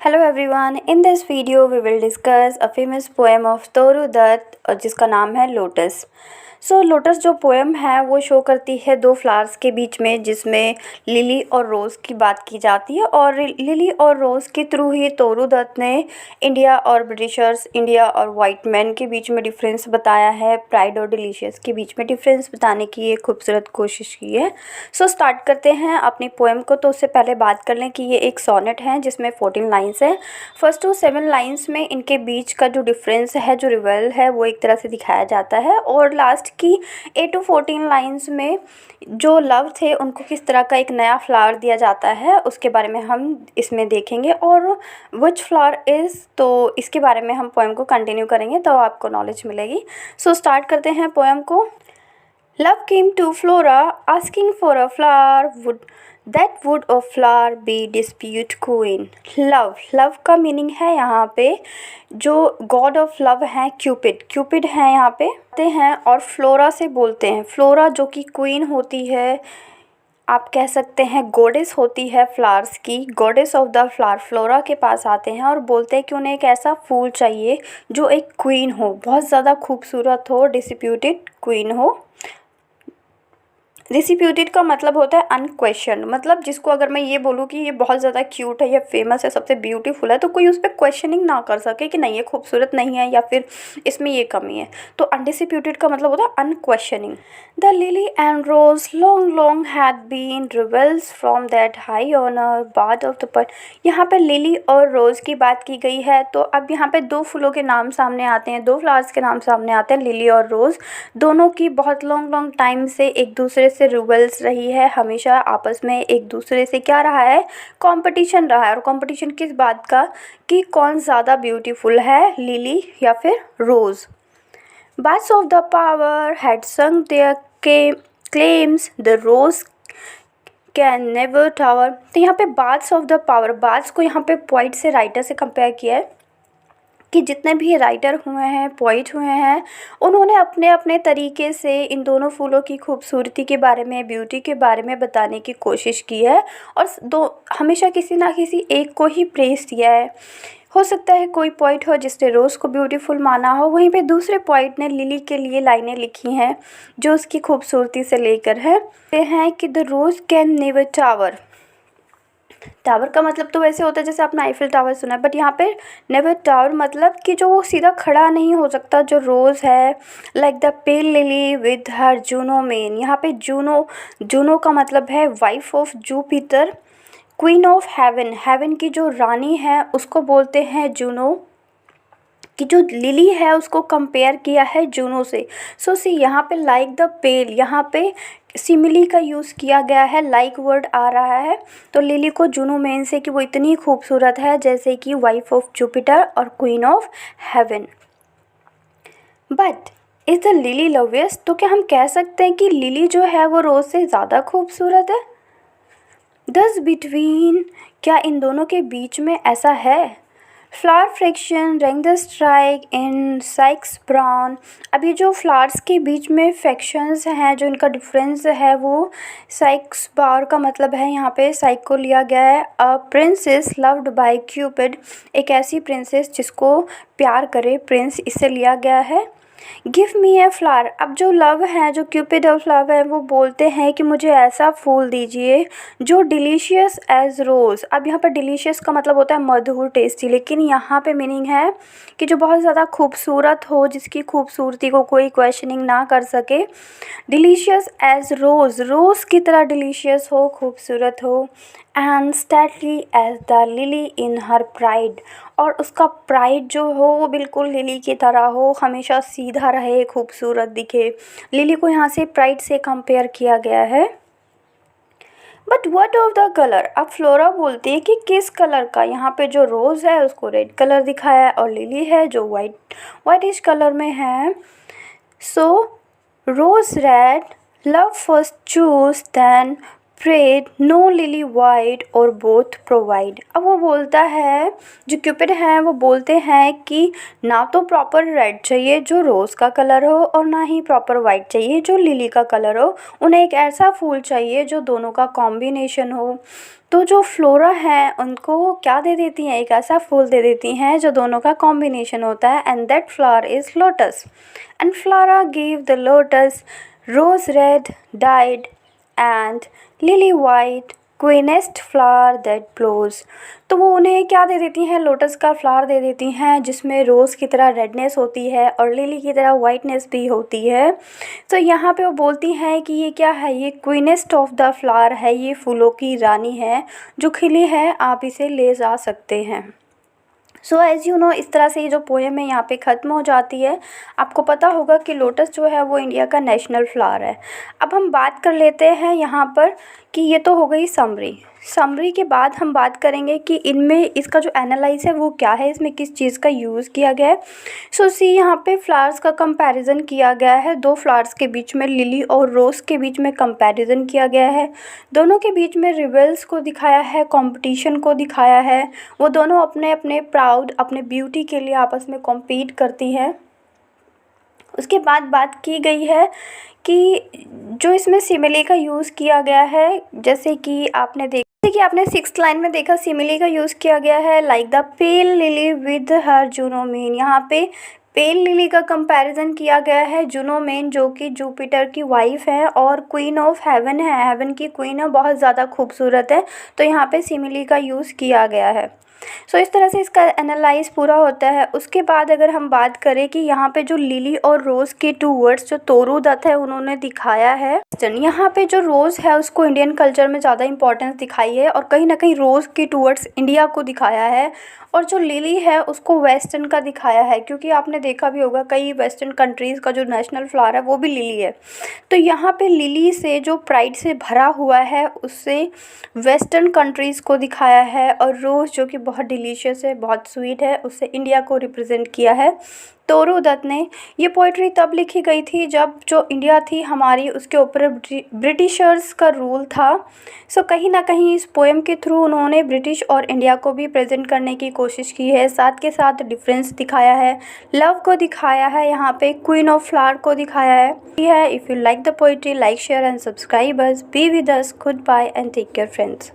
Hello everyone, in this video we will discuss a famous poem of तोरू दत्त जिसका नाम है lotus. Lotus जो poem है वो शो करती है दो फ्लावर्स के बीच में, जिसमें लिली और रोज़ की बात की जाती है और लिली और रोज़ के थ्रू ही तोरू दत्त ने इंडिया और ब्रिटिशर्स, इंडिया और वाइट मैन के बीच में डिफरेंस बताया है, प्राइड और डिलीशियस के बीच में डिफरेंस बताने की एक खूबसूरत कोशिश की है। स्टार्ट करते हैं अपनी पोएम को। तो उससे पहले बात कर लें कि ये एक सोनेट है जिसमें 14 लाइन्स है। फर्स्ट टू 7 लाइन्स में इनके बीच का जो डिफरेंस है, जो रिवल है, वो एक तरह से दिखाया जाता है और लास्ट की 8 to 14 लाइन्स में जो लव थे उनको किस तरह का एक नया फ्लावर दिया जाता है उसके बारे में हम इसमें देखेंगे। और विच फ्लावर इज़, तो इसके बारे में हम पोएम को कंटिन्यू करेंगे तो आपको नॉलेज मिलेगी। स्टार्ट करते हैं पोएम को। Love came to Flora asking for a flower. Would a flower be dispute queen? Love का मीनिंग है यहाँ पे जो गॉड ऑफ लव है क्यूपिड है यहाँ पे आते हैं और फ्लोरा से बोलते हैं। फ्लोरा जो कि क्वीन होती है, आप कह सकते हैं गॉडेस होती है फ्लावर्स की, goddess of the flower. Flora के पास आते हैं और बोलते हैं कि उन्हें एक ऐसा फूल चाहिए जो एक क्वीन हो, बहुत ज़्यादा खूबसूरत हो, डिस्प्यूटेड क्वीन हो। डिस्प्यूटेड का मतलब होता है अनक्वेश्चन, मतलब जिसको अगर मैं ये बोलूँ कि ये बहुत ज़्यादा क्यूट है या फेमस है, सबसे ब्यूटीफुल है, तो कोई उस पर क्वेश्चनिंग ना कर सके कि नहीं ये खूबसूरत नहीं है या फिर इसमें ये कमी है। तो अनडिस्प्यूटेड का मतलब होता है unquestioning. The lily and rose long had been rivals from that high honour बाद ऑफ द पर। यहाँ पे लिली और रोज़ की बात की गई है। तो अब यहाँ पे दो फूलों के नाम सामने आते हैं, दो फ्लावर्स के नाम सामने आते हैं, लिली और रोज़। दोनों की बहुत लॉन्ग टाइम से एक दूसरे से रिवेल्स रही है, हमेशा आपस में एक दूसरे से क्या रहा है, कंपटीशन रहा है। और कंपटीशन किस बात का, कि कौन ज़्यादा ब्यूटीफुल है, लिली या फिर रोज़। Birds of the power had sung their claims, the rose can never tower। तो यहाँ पे birds of the power, birds को यहाँ पे पोइट से, राइटर से कंपेयर किया है कि जितने भी राइटर हुए हैं, पोइट हुए हैं, उन्होंने अपने अपने तरीके से इन दोनों फूलों की खूबसूरती के बारे में, ब्यूटी के बारे में बताने की कोशिश की है और हमेशा किसी ना किसी एक को ही प्रेज़ दिया है। हो सकता है कोई पोइट हो जिसने रोज़ को ब्यूटीफुल माना हो, वहीं पे दूसरे पोइट ने लिली के लिए लाइनें लिखी हैं जो उसकी खूबसूरती से लेकर है कि the rose can never tower. Tower का मतलब तो वैसे होता है जैसे आपने आईफिल टावर सुना है, बट यहाँ पे नेवर टावर मतलब कि जो वो सीधा खड़ा नहीं हो सकता, जो रोज़ है। Like the pale lily with her Juno main. यहाँ पे जूनो का मतलब है wife of Jupiter, queen of haven की जो रानी है उसको बोलते हैं जूनो, कि जो लिली है उसको कंपेयर किया है जूनो से। सी यहाँ पे लाइक द पेल, यहाँ पे सिमिली का यूज़ किया गया है, लाइक वर्ड आ रहा है। तो लिली को जूनो मेन से कि वो इतनी खूबसूरत है जैसे कि वाइफ ऑफ जुपिटर और queen of heaven. But is the lily लवियस, तो क्या हम कह सकते हैं कि लिली जो है वो रोज़ से ज़्यादा खूबसूरत है। दस बिटवीन, क्या इन दोनों के बीच में ऐसा है। Flower fraction rank the strike in Sikes brown. अभी जो फ्लावर्स के बीच में फ्रैक्शंस हैं, जो इनका डिफरेंस है, वो साइक्स बार का मतलब है, यहाँ पे साइक को लिया गया है। A princess loved by Cupid, एक ऐसी प्रिंसेस जिसको प्यार करे प्रिंस, इससे लिया गया है। गिव मी ए फ्लावर, अब जो लव है, जो क्यूपिड ऑफ लव है, वो बोलते हैं कि मुझे ऐसा फूल दीजिए जो डिलीशियस एज रोज़। अब यहाँ पर डिलीशियस का मतलब होता है मधुर, टेस्टी, लेकिन यहाँ पे मीनिंग है कि जो बहुत ज़्यादा खूबसूरत हो, जिसकी खूबसूरती को कोई क्वेश्चनिंग ना कर सके। डिलीशियस एज रोज़ की तरह डिलीशियस हो, खूबसूरत हो। And stately as the lily in her pride, और उसका प्राइड जो हो वो बिल्कुल लिली की तरह हो, हमेशा सीधा रहे, खूबसूरत दिखे। लिली को यहाँ से प्राइड से कंपेयर किया गया है। But what of the colour, अब फ्लोरा बोलती है कि किस कलर का। यहाँ पे जो रोज़ है उसको रेड कलर दिखाया है और लिली है जो वाइटिश कलर में है। So rose red, love first choose then prayed no lily white और बोथ प्रोवाइड। अब वो बोलता है, जो क्यूपिड हैं वो बोलते हैं कि ना तो प्रॉपर रेड चाहिए जो रोज़ का कलर हो और ना ही प्रॉपर वाइट चाहिए जो लिली का कलर हो, उन्हें एक ऐसा फूल चाहिए जो दोनों का कॉम्बिनेशन हो। तो जो फ्लोरा हैं उनको वो क्या दे देती हैं, एक ऐसा फूल दे देती हैं जो दोनों का कॉम्बिनेशन होता है, and that flower is lotus. And Flora give the lotus rose red dyed and lily white queenest flower that blows. तो वो उन्हें क्या दे देती हैं, लोटस का फ्लावर दे देती हैं जिसमें रोज़ की तरह रेडनेस होती है और लिली की तरह वाइटनेस भी होती है। तो यहाँ पे वो बोलती हैं कि ये क्या है, ये क्वीनेस्ट ऑफ द फ्लावर है, ये फूलों की रानी है जो खिली है, आप इसे ले जा सकते हैं। सो एज़ यू नो, इस तरह से ये जो पोएम है यहाँ पे ख़त्म हो जाती है। आपको पता होगा कि लोटस जो है वो इंडिया का नेशनल फ्लावर है। अब हम बात कर लेते हैं यहाँ पर कि ये तो हो गई समरी के बाद हम बात करेंगे कि इनमें इसका जो एनालाइज है वो क्या है, इसमें किस चीज़ का यूज़ किया गया है। सो सी यहाँ पे फ्लावर्स का कंपैरिजन किया गया है, दो फ्लावर्स के बीच में लिली और रोज़ के बीच में कंपैरिजन किया गया है। दोनों के बीच में रिबल्स को दिखाया है, कंपटीशन को दिखाया है। वो दोनों अपने अपने प्राउड, अपने ब्यूटी के लिए आपस में कॉम्पीट करती हैं। उसके बाद बात की गई है कि जो इसमें सिमिली का यूज़ किया गया है, जैसे कि आपने 6th लाइन में देखा सिमिली का यूज़ किया गया है, like the pale lily with her जुनोमेन। यहाँ पे पेल लिली का कंपैरिजन किया गया है जुनोमेन जो कि जुपिटर की वाइफ है और क्वीन ऑफ हेवन है, हेवन की क्वीन है, बहुत ज़्यादा खूबसूरत है। तो यहाँ पे सिमिली का यूज़ किया गया है। सो इस तरह से इसका एनालाइज पूरा होता है। उसके बाद अगर हम बात करें कि यहाँ पे जो लिली और रोज़ के 2 वर्ड्स जो तोरू दत्त है उन्होंने दिखाया है, यहाँ पे जो रोज़ है उसको इंडियन कल्चर में ज़्यादा इंपॉर्टेंस दिखाई है और कहीं ना कहीं रोज़ के 2 वर्ड्स इंडिया को दिखाया है, और जो लिली है उसको वेस्टर्न का दिखाया है, क्योंकि आपने देखा भी होगा कई वेस्टर्न कंट्रीज़ का जो नेशनल फ्लावर है वो भी लिली है। तो यहाँ पे लिली से जो प्राइड से भरा हुआ है उससे वेस्टर्न कंट्रीज़ को दिखाया है, और रोज़ जो कि बहुत डिलीशियस है, बहुत स्वीट है, उससे इंडिया को रिप्रेजेंट किया है तोरू दत्त ने। ये पोइट्री तब लिखी गई थी जब जो इंडिया थी हमारी उसके ऊपर ब्रिटिशर्स का रूल था। सो कहीं ना कहीं इस पोएम के थ्रू उन्होंने ब्रिटिश और इंडिया को भी प्रेजेंट करने की कोशिश की है, साथ के साथ डिफरेंस दिखाया है, लव को दिखाया है, यहाँ पे क्वीन ऑफ फ्लावर को दिखाया है। If you like the poetry, like share and subscribe us, be with us, goodbye and take care friends.